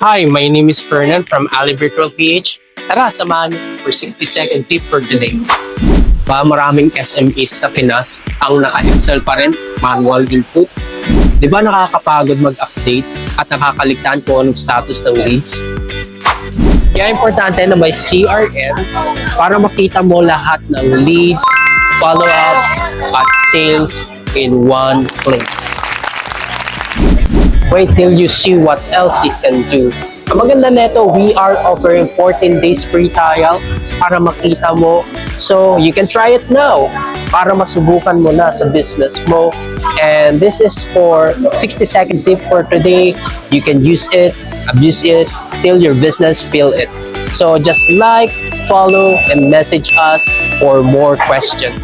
Hi, my name is Fernan from Ali Virtual PH. Tara, samahan niyo for 60-second tip for today. Maraming SMEs sa Pinas ang naka-Excel pa rin, manual input. Di ba nakakapagod mag-update at nakakaligtaan kung anong status ng leads? Kaya importante na may CRM para makita mo lahat ng leads, follow-ups, at sales in one place. Wait till you see what else it can do. Ang maganda neto, we are offering 14 days free trial para makita mo. So, you can try it now para masubukan mo na sa business mo. And this is for 60-second tip for today. You can use it, abuse it, till your business feel it. So, just like, follow, and message us for more questions.